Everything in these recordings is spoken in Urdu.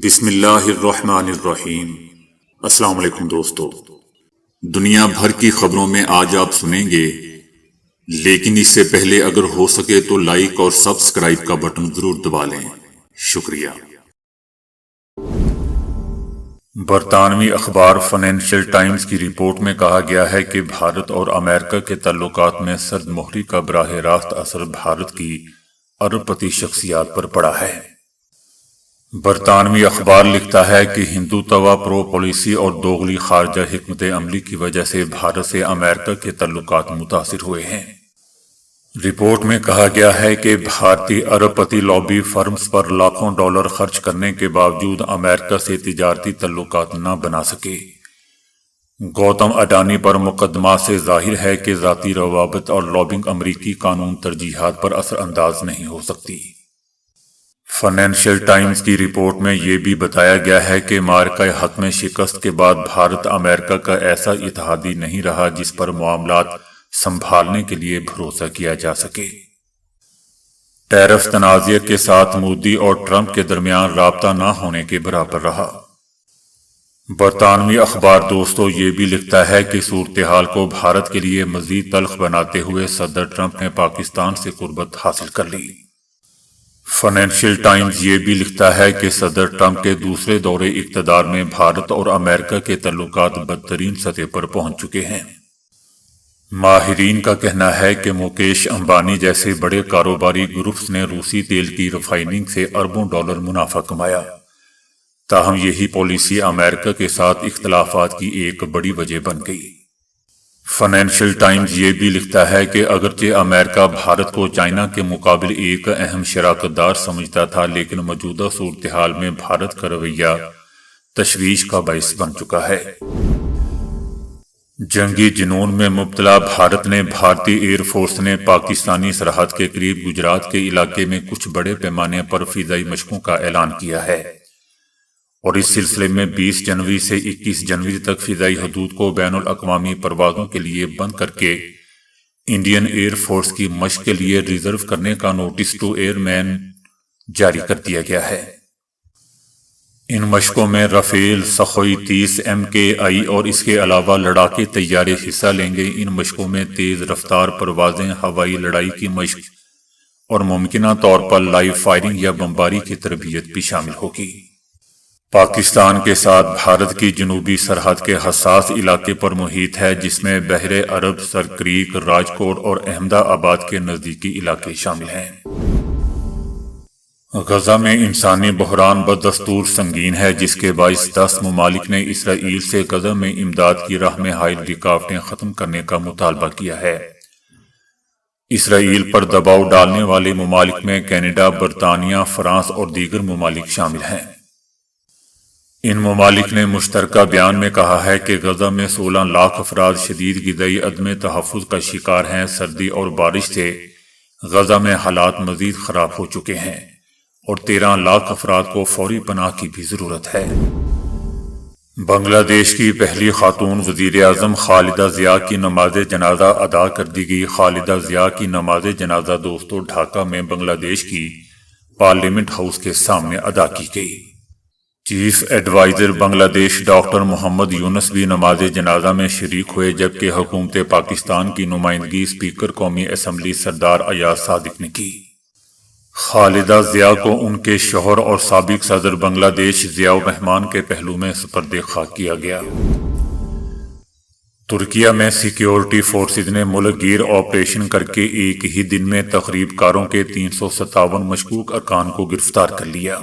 بسم اللہ الرحمن الرحیم۔ السلام علیکم دوستو، دنیا بھر کی خبروں میں آج آپ سنیں گے، لیکن اس سے پہلے اگر ہو سکے تو لائک اور سبسکرائب کا بٹن ضرور دبا لیں۔ شکریہ۔ برطانوی اخبار فائنینشل ٹائمز کی رپورٹ میں کہا گیا ہے کہ بھارت اور امریکہ کے تعلقات میں سرد مہری کا براہ راست اثر بھارت کی ارب پتی شخصیات پر پڑا ہے۔ برطانوی اخبار لکھتا ہے کہ ہندوتوا پرو پالیسی اور دوغلی خارجہ حکمت عملی کی وجہ سے بھارت سے امریکہ کے تعلقات متاثر ہوئے ہیں۔ رپورٹ میں کہا گیا ہے کہ بھارتی ارب پتی لابی فرمز پر لاکھوں ڈالر خرچ کرنے کے باوجود امریکہ سے تجارتی تعلقات نہ بنا سکے۔ گوتم اڈانی پر مقدمات سے ظاہر ہے کہ ذاتی روابط اور لابنگ امریکی قانون ترجیحات پر اثر انداز نہیں ہو سکتی۔ فائنینشل ٹائمز کی رپورٹ میں یہ بھی بتایا گیا ہے کہ معرکہ حق میں شکست کے بعد بھارت امریکہ کا ایسا اتحادی نہیں رہا جس پر معاملات سنبھالنے کے لیے بھروسہ کیا جا سکے۔ ٹیرف تنازع کے ساتھ مودی اور ٹرمپ کے درمیان رابطہ نہ ہونے کے برابر رہا۔ برطانوی اخبار دوستو یہ بھی لکھتا ہے کہ صورتحال کو بھارت کے لیے مزید تلخ بناتے ہوئے صدر ٹرمپ نے پاکستان سے قربت حاصل کر لی۔ فائنینشل ٹائمز یہ بھی لکھتا ہے کہ صدر ٹرمپ کے دوسرے دور اقتدار میں بھارت اور امریکہ کے تعلقات بدترین سطح پر پہنچ چکے ہیں۔ ماہرین کا کہنا ہے کہ مکیش امبانی جیسے بڑے کاروباری گروپس نے روسی تیل کی ریفائننگ سے اربوں ڈالر منافع کمایا، تاہم یہی پالیسی امریکہ کے ساتھ اختلافات کی ایک بڑی وجہ بن گئی۔ فائنینشل ٹائمز یہ بھی لکھتا ہے کہ اگرچہ امریکہ بھارت کو چائنا کے مقابل ایک اہم شراکت دار سمجھتا تھا، لیکن موجودہ صورتحال میں بھارت کا رویہ تشویش کا باعث بن چکا ہے۔ جنگی جنون میں مبتلا بھارت نے بھارتی ایئر فورس نے پاکستانی سرحد کے قریب گجرات کے علاقے میں کچھ بڑے پیمانے پر فضائی مشقوں کا اعلان کیا ہے، اور اس سلسلے میں 20 جنوری سے 21 جنوری تک فضائی حدود کو بین الاقوامی پروازوں کے لیے بند کر کے انڈین ایئر فورس کی مشق کے لیے ریزرو کرنے کا نوٹس ٹو ایئر مین جاری کر دیا گیا ہے۔ ان مشقوں میں رافیل، سخوئی 30 MKI اور اس کے علاوہ لڑاکے طیارے حصہ لیں گے۔ ان مشقوں میں تیز رفتار پروازیں، ہوائی لڑائی کی مشق اور ممکنہ طور پر لائیو فائرنگ یا بمباری کی تربیت بھی شامل ہوگی۔ پاکستان کے ساتھ بھارت کی جنوبی سرحد کے حساس علاقے پر محیط ہے، جس میں بحر عرب، سرکریک، راجکوٹ اور احمد آباد کے نزدیکی علاقے شامل ہیں۔ غزہ میں انسانی بحران بدستور سنگین ہے، جس کے باعث 10 ممالک نے اسرائیل سے غزہ میں امداد کی راہ میں حائل رکاوٹیں ختم کرنے کا مطالبہ کیا ہے۔ اسرائیل پر دباؤ ڈالنے والے ممالک میں کینیڈا، برطانیہ، فرانس اور دیگر ممالک شامل ہیں۔ ان ممالک نے مشترکہ بیان میں کہا ہے کہ غزہ میں 16 لاکھ افراد شدید غذائی عدم تحفظ کا شکار ہیں۔ سردی اور بارش سے غزہ میں حالات مزید خراب ہو چکے ہیں اور 13 لاکھ افراد کو فوری پناہ کی بھی ضرورت ہے۔ بنگلہ دیش کی پہلی خاتون وزیر اعظم خالدہ ضیاء کی نماز جنازہ ادا کر دی گئی۔ خالدہ ضیاء کی نماز جنازہ دوستو ڈھاکہ میں بنگلہ دیش کی پارلیمنٹ ہاؤس کے سامنے ادا کی گئی۔ چیف ایڈوائزر بنگلہ دیش ڈاکٹر محمد یونس بھی نماز جنازہ میں شریک ہوئے، جبکہ حکومت پاکستان کی نمائندگی اسپیکر قومی اسمبلی سردار ایاز صادق نے کی۔ خالدہ ضیاء کو ان کے شوہر اور سابق صدر بنگلہ دیش ضیاء الرحمن کے پہلو میں سپرد خاک کیا گیا۔ ترکیہ میں سیکیورٹی فورسز نے ملک گیر آپریشن کر کے ایک ہی دن میں تخریب کاروں کے 357 مشکوک ارکان کو گرفتار کر لیا۔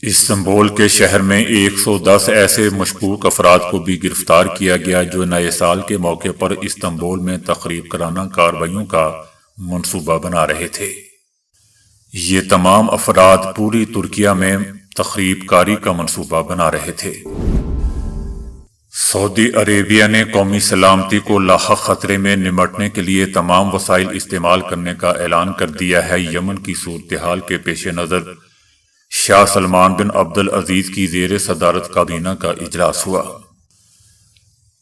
استنبول کے شہر میں 110 ایسے مشکوک افراد کو بھی گرفتار کیا گیا جو نئے سال کے موقع پر استنبول میں تخریب کارانہ کارروائیوں کا منصوبہ بنا رہے تھے۔ یہ تمام افراد پوری ترکیہ میں تخریب کاری کا منصوبہ بنا رہے تھے۔ سعودی عربیہ نے قومی سلامتی کو لاحق خطرے میں نمٹنے کے لیے تمام وسائل استعمال کرنے کا اعلان کر دیا ہے۔ یمن کی صورتحال کے پیش نظر شاہ سلمان بن عبد العزیز کی زیر صدارت کابینہ کا اجلاس ہوا۔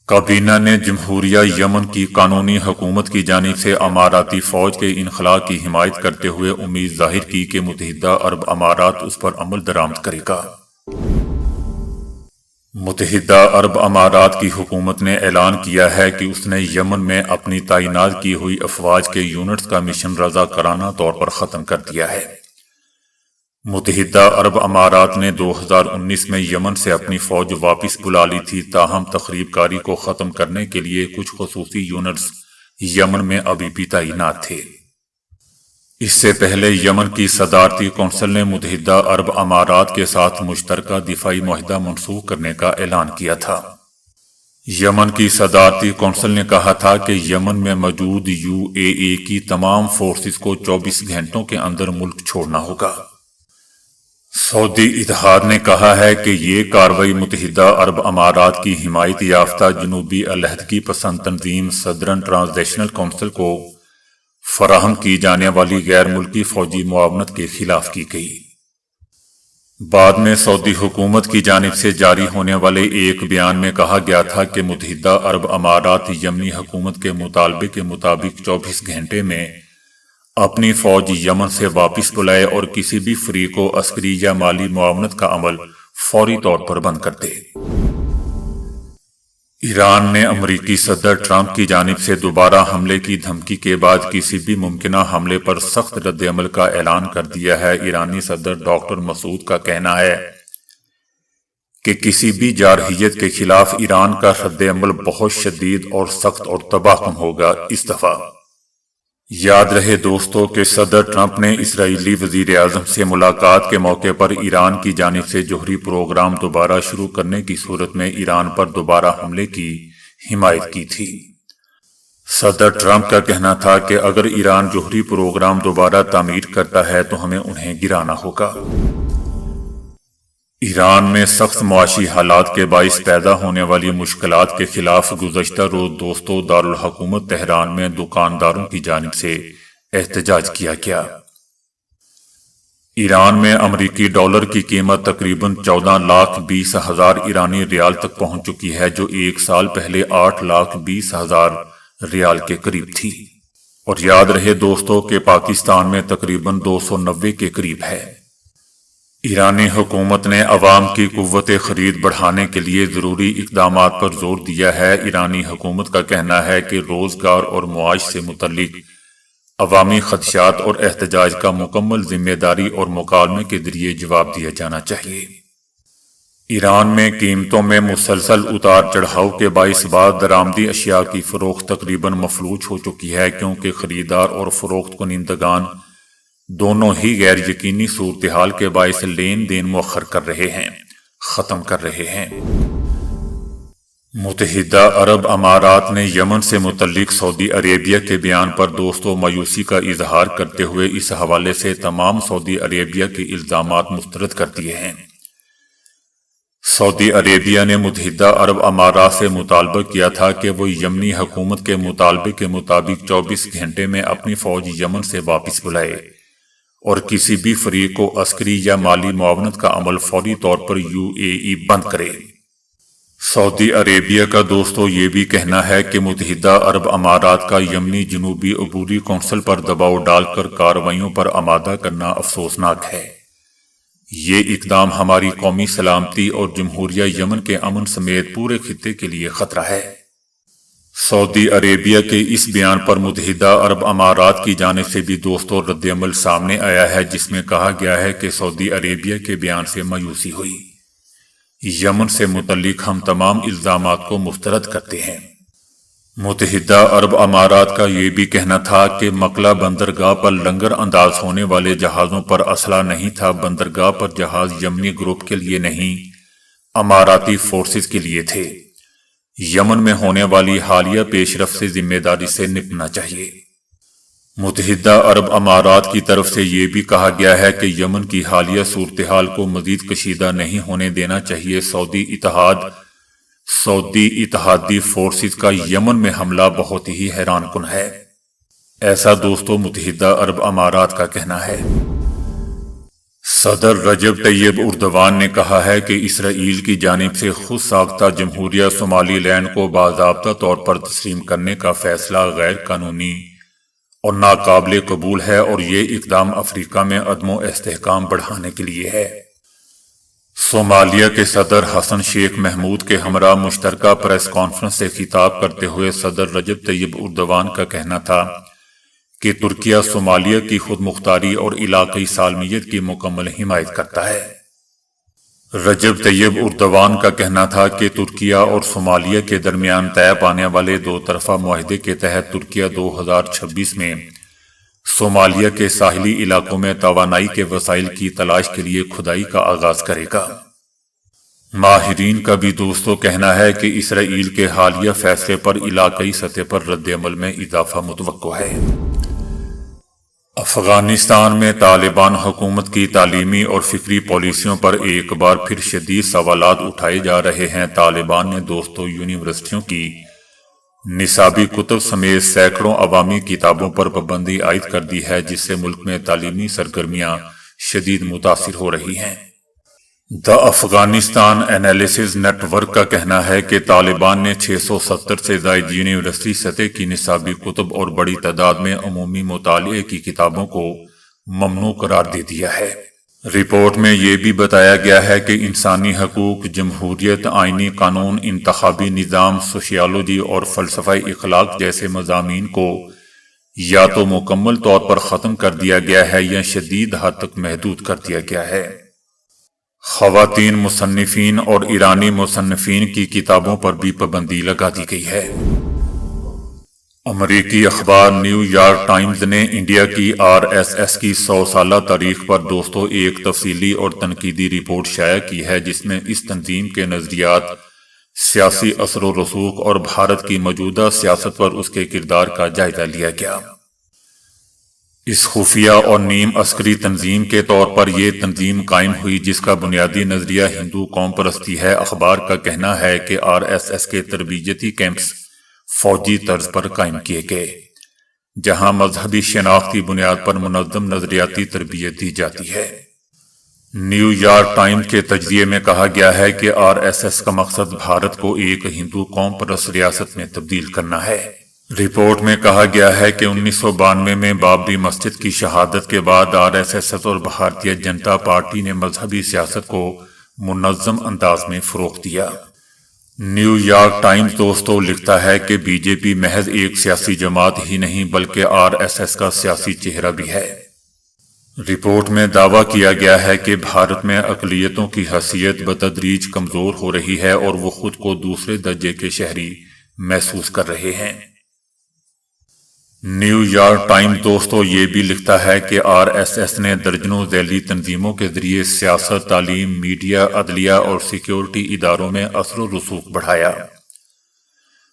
کابینہ نے جمہوریہ یمن کی قانونی حکومت کی جانب سے اماراتی فوج کے انخلاء کی حمایت کرتے ہوئے امید ظاہر کی کہ متحدہ عرب امارات اس پر عمل درآمد کرے گا۔ متحدہ عرب امارات کی حکومت نے اعلان کیا ہے کہ اس نے یمن میں اپنی تعینات کی ہوئی افواج کے یونٹس کا مشن رضاکارانہ طور پر ختم کر دیا ہے۔ متحدہ عرب امارات نے 2019 میں یمن سے اپنی فوج واپس بلا لی تھی، تاہم تخریب کاری کو ختم کرنے کے لیے کچھ خصوصی یونٹس یمن میں ابھی بھی تعینات تھے۔ اس سے پہلے یمن کی صدارتی کونسل نے متحدہ عرب امارات کے ساتھ مشترکہ دفاعی معاہدہ منسوخ کرنے کا اعلان کیا تھا۔ یمن کی صدارتی کونسل نے کہا تھا کہ یمن میں موجود UAE کی تمام فورسز کو 24 گھنٹوں کے اندر ملک چھوڑنا ہوگا۔ سعودی اتحاد نے کہا ہے کہ یہ کارروائی متحدہ عرب امارات کی حمایت یافتہ جنوبی علیحدگی پسند تنظیم سدرن ٹرانزیشنل کونسل کو فراہم کی جانے والی غیر ملکی فوجی معاونت کے خلاف کی گئی۔ بعد میں سعودی حکومت کی جانب سے جاری ہونے والے ایک بیان میں کہا گیا تھا کہ متحدہ عرب امارات یمنی حکومت کے مطالبے کے مطابق 24 گھنٹے میں اپنی فوج یمن سے واپس بلائے اور کسی بھی فریق کو عسکری یا مالی معاونت کا عمل فوری طور پر بند کر دے۔ ایران نے امریکی صدر ٹرمپ کی جانب سے دوبارہ حملے کی دھمکی کے بعد کسی بھی ممکنہ حملے پر سخت رد عمل کا اعلان کر دیا ہے۔ ایرانی صدر ڈاکٹر مسعود کا کہنا ہے کہ کسی بھی جارحیت کے خلاف ایران کا رد عمل بہت شدید اور سخت اور تباہ کن ہوگا۔ اس دفعہ یاد رہے دوستو کہ صدر ٹرمپ نے اسرائیلی وزیر اعظم سے ملاقات کے موقع پر ایران کی جانب سے جوہری پروگرام دوبارہ شروع کرنے کی صورت میں ایران پر دوبارہ حملے کی حمایت کی تھی۔ صدر ٹرمپ کا کہنا تھا کہ اگر ایران جوہری پروگرام دوبارہ تعمیر کرتا ہے تو ہمیں انہیں گرانا ہوگا۔ ایران میں سخت معاشی حالات کے باعث پیدا ہونے والی مشکلات کے خلاف گزشتہ روز دوستو دارالحکومت تہران میں دکانداروں کی جانب سے احتجاج کیا گیا۔ ایران میں امریکی ڈالر کی قیمت تقریباً 14,20,000 ایرانی ریال تک پہنچ چکی ہے، جو ایک سال پہلے 8,20,000 ریال کے قریب تھی، اور یاد رہے دوستو کہ پاکستان میں تقریباً 290 کے قریب ہے۔ ایرانی حکومت نے عوام کی قوت خرید بڑھانے کے لیے ضروری اقدامات پر زور دیا ہے۔ ایرانی حکومت کا کہنا ہے کہ روزگار اور معاش سے متعلق عوامی خدشات اور احتجاج کا مکمل ذمہ داری اور مکالمے کے ذریعے جواب دیا جانا چاہیے۔ ایران میں قیمتوں میں مسلسل اتار چڑھاؤ کے باعث بعض درآمدی اشیاء کی فروخت تقریباً مفلوج ہو چکی ہے، کیونکہ خریدار اور فروخت کنندگان دونوں ہی غیر یقینی صورتحال کے باعث لین دین مؤخر کر رہے ہیں، ختم کر رہے ہیں۔ متحدہ عرب امارات نے یمن سے متعلق سعودی عربیہ کے بیان پر دوستو مایوسی کا اظہار کرتے ہوئے اس حوالے سے تمام سعودی عربیہ کے الزامات مسترد کر دیے ہیں۔ سعودی عربیہ نے متحدہ عرب امارات سے مطالبہ کیا تھا کہ وہ یمنی حکومت کے مطالبے کے مطابق 24 گھنٹے میں اپنی فوج یمن سے واپس بلائے اور کسی بھی فریق کو عسکری یا مالی معاونت کا عمل فوری طور پر UAE بند کرے۔ سعودی عربیہ کا دوستو یہ بھی کہنا ہے کہ متحدہ عرب امارات کا یمنی جنوبی عبوری کونسل پر دباؤ ڈال کر کارروائیوں پر آمادہ کرنا افسوسناک ہے۔ یہ اقدام ہماری قومی سلامتی اور جمہوریہ یمن کے امن سمیت پورے خطے کے لیے خطرہ ہے۔ سعودی عربیہ کے اس بیان پر متحدہ عرب امارات کی جانب سے بھی دوستو رد عمل سامنے آیا ہے، جس میں کہا گیا ہے کہ سعودی عربیہ کے بیان سے مایوسی ہوئی۔ یمن سے متعلق ہم تمام الزامات کو مسترد کرتے ہیں۔ متحدہ عرب امارات کا یہ بھی کہنا تھا کہ مقلا بندرگاہ پر لنگر انداز ہونے والے جہازوں پر اسلحہ نہیں تھا۔ بندرگاہ پر جہاز یمنی گروپ کے لیے نہیں، اماراتی فورسز کے لیے تھے۔ یمن میں ہونے والی حالیہ پیش رفت سے ذمہ داری سے نپٹنا چاہیے۔ متحدہ عرب امارات کی طرف سے یہ بھی کہا گیا ہے کہ یمن کی حالیہ صورتحال کو مزید کشیدہ نہیں ہونے دینا چاہیے۔ سعودی اتحادی فورسز کا یمن میں حملہ بہت ہی حیران کن ہے، ایسا دوستو متحدہ عرب امارات کا کہنا ہے۔ صدر رجب طیب اردوان نے کہا ہے کہ اسرائیل کی جانب سے خود ساختہ جمہوریہ صومالی لینڈ کو باضابطہ طور پر تسلیم کرنے کا فیصلہ غیر قانونی اور ناقابل قبول ہے، اور یہ اقدام افریقہ میں عدم و استحکام بڑھانے کے لیے ہے۔ صومالیہ کے صدر حسن شیخ محمود کے ہمراہ مشترکہ پریس کانفرنس سے خطاب کرتے ہوئے صدر رجب طیب اردوان کا کہنا تھا کہ ترکیہ صومالیہ کی خود مختاری اور علاقائی سالمیت کی مکمل حمایت کرتا ہے۔ رجب طیب اردوان کا کہنا تھا کہ ترکیہ اور صومالیہ کے درمیان طے پانے والے دو طرفہ معاہدے کے تحت ترکیہ 2026 میں صومالیہ کے ساحلی علاقوں میں توانائی کے وسائل کی تلاش کے لیے کھدائی کا آغاز کرے گا۔ ماہرین کا بھی دوستو کہنا ہے کہ اسرائیل کے حالیہ فیصلے پر علاقائی سطح پر رد عمل میں اضافہ متوقع ہے۔ افغانستان میں طالبان حکومت کی تعلیمی اور فکری پالیسیوں پر ایک بار پھر شدید سوالات اٹھائے جا رہے ہیں۔ طالبان نے دوستو یونیورسٹیوں کی نصابی کتب سمیت سینکڑوں عوامی کتابوں پر پابندی عائد کر دی ہے، جس سے ملک میں تعلیمی سرگرمیاں شدید متاثر ہو رہی ہیں۔ دی افغانستان انالیسز نیٹ ورک کا کہنا ہے کہ طالبان نے 670 سے زائد یونیورسٹی سطح کی نصابی کتب اور بڑی تعداد میں عمومی مطالعے کی کتابوں کو ممنوع قرار دے دیا ہے۔ رپورٹ میں یہ بھی بتایا گیا ہے کہ انسانی حقوق، جمہوریت، آئینی قانون، انتخابی نظام، سوشیالوجی اور فلسفہ اخلاق جیسے مضامین کو یا تو مکمل طور پر ختم کر دیا گیا ہے یا شدید حد تک محدود کر دیا گیا ہے۔ خواتین مصنفین اور ایرانی مصنفین کی کتابوں پر بھی پابندی لگا دی گئی ہے۔ امریکی اخبار نیو یارک ٹائمز نے انڈیا کی RSS کی 100 سالہ تاریخ پر دوستو ایک تفصیلی اور تنقیدی رپورٹ شائع کی ہے، جس میں اس تنظیم کے نظریات، سیاسی اثر و رسوخ اور بھارت کی موجودہ سیاست پر اس کے کردار کا جائزہ لیا گیا۔ اس خفیہ اور نیم عسکری تنظیم کے طور پر یہ تنظیم قائم ہوئی، جس کا بنیادی نظریہ ہندو قوم پرستی ہے۔ اخبار کا کہنا ہے کہ RSS کے تربیتی کیمپس فوجی طرز پر قائم کیے گئے، جہاں مذہبی شناخت کی بنیاد پر منظم نظریاتی تربیت دی جاتی ہے۔ نیو یارک ٹائمز کے تجزیے میں کہا گیا ہے کہ RSS کا مقصد بھارت کو ایک ہندو قوم پرست ریاست میں تبدیل کرنا ہے۔ رپورٹ میں کہا گیا ہے کہ 1992 میں بابری مسجد کی شہادت کے بعد RSS اور بھارتیہ جنتا پارٹی نے مذہبی سیاست کو منظم انداز میں فروغ دیا۔ نیو یارک ٹائمز دوستو لکھتا ہے کہ BJP محض ایک سیاسی جماعت ہی نہیں بلکہ RSS کا سیاسی چہرہ بھی ہے۔ رپورٹ میں دعویٰ کیا گیا ہے کہ بھارت میں اقلیتوں کی حیثیت بتدریج کمزور ہو رہی ہے اور وہ خود کو دوسرے درجے کے شہری محسوس کر رہے ہیں۔ نیو یارک ٹائمز دوستو یہ بھی لکھتا ہے کہ RSS نے درجنوں ذیلی تنظیموں کے ذریعے سیاست، تعلیم، میڈیا، عدلیہ اور سیکیورٹی اداروں میں اثر و رسوخ بڑھایا۔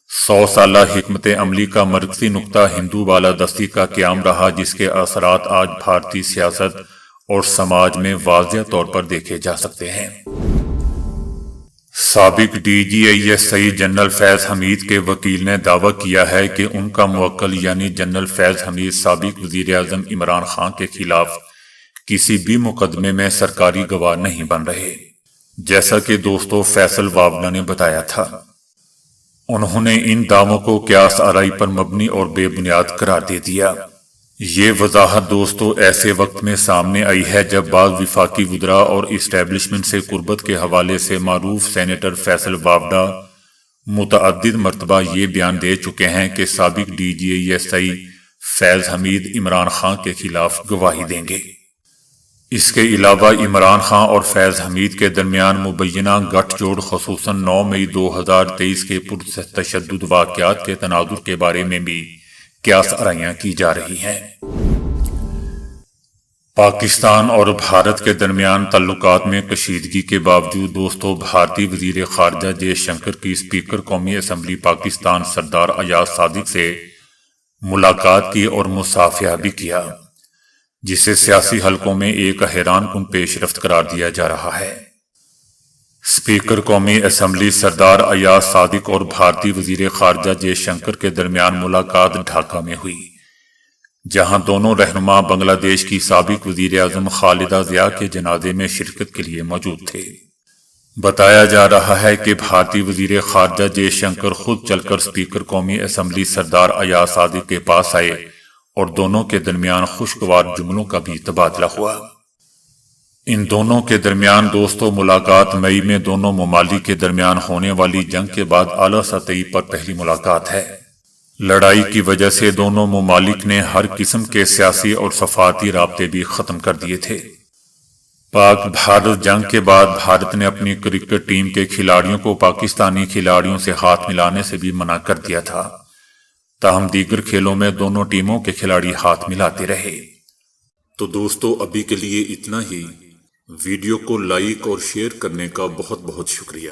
100 سالہ حکمت عملی کا مرکزی نقطہ ہندو بالادستی کا قیام رہا، جس کے اثرات آج بھارتی سیاست اور سماج میں واضح طور پر دیکھے جا سکتے ہیں۔ سابق DGISI جنرل فیض حمید کے وکیل نے دعویٰ کیا ہے کہ ان کا موکل یعنی جنرل فیض حمید سابق وزیر اعظم عمران خان کے خلاف کسی بھی مقدمے میں سرکاری گواہ نہیں بن رہے، جیسا کہ دوستو فیصل واولا نے بتایا تھا۔ انہوں نے ان دعووں کو قیاس آرائی پر مبنی اور بے بنیاد قرار دے دیا۔ یہ وضاحت دوستو ایسے وقت میں سامنے آئی ہے جب بعض وفاقی وزراء اور اسٹیبلشمنٹ سے قربت کے حوالے سے معروف سینیٹر فیصل واوڈا متعدد مرتبہ یہ بیان دے چکے ہیں کہ سابق DGISI فیض حمید عمران خان کے خلاف گواہی دیں گے۔ اس کے علاوہ عمران خان اور فیض حمید کے درمیان مبینہ گٹھ جوڑ خصوصاً 9 مئی 2023 کے پرتشدد واقعات کے تناظر کے بارے میں بھی قیاس آرائیاں کی جا رہی ہیں۔ پاکستان اور بھارت کے درمیان تعلقات میں کشیدگی کے باوجود دوستو بھارتی وزیر خارجہ جے شنکر کی اسپیکر قومی اسمبلی پاکستان سردار ایاز صادق سے ملاقات کی اور مصافحہ بھی کیا، جسے سیاسی حلقوں میں ایک حیران کن پیش رفت قرار دیا جا رہا ہے۔ اسپیکر قومی اسمبلی سردار ایاز صادق اور بھارتی وزیر خارجہ جے شنکر کے درمیان ملاقات ڈھاکہ میں ہوئی، جہاں دونوں رہنما بنگلہ دیش کی سابق وزیر اعظم خالدہ ضیاء کے جنازے میں شرکت کے لیے موجود تھے۔ بتایا جا رہا ہے کہ بھارتی وزیر خارجہ جے شنکر خود چل کر اسپیکر قومی اسمبلی سردار ایاز صادق کے پاس آئے اور دونوں کے درمیان خوشگوار جملوں کا بھی تبادلہ ہوا۔ ان دونوں کے درمیان دوستوں ملاقات مئی میں دونوں ممالک کے درمیان ہونے والی جنگ کے بعد اعلیٰ سطحی پر پہلی ملاقات ہے۔ لڑائی کی وجہ سے دونوں ممالک نے ہر قسم کے سیاسی اور سفارتی رابطے بھی ختم کر دیے تھے۔ پاک بھارت جنگ کے بعد بھارت نے اپنی کرکٹ ٹیم کے کھلاڑیوں کو پاکستانی کھلاڑیوں سے ہاتھ ملانے سے بھی منع کر دیا تھا، تاہم دیگر کھیلوں میں دونوں ٹیموں کے کھلاڑی ہاتھ ملاتے رہے۔ تو دوستو ابھی کے لیے اتنا ہی۔ ویڈیو کو لائک اور شیئر کرنے کا بہت بہت شکریہ۔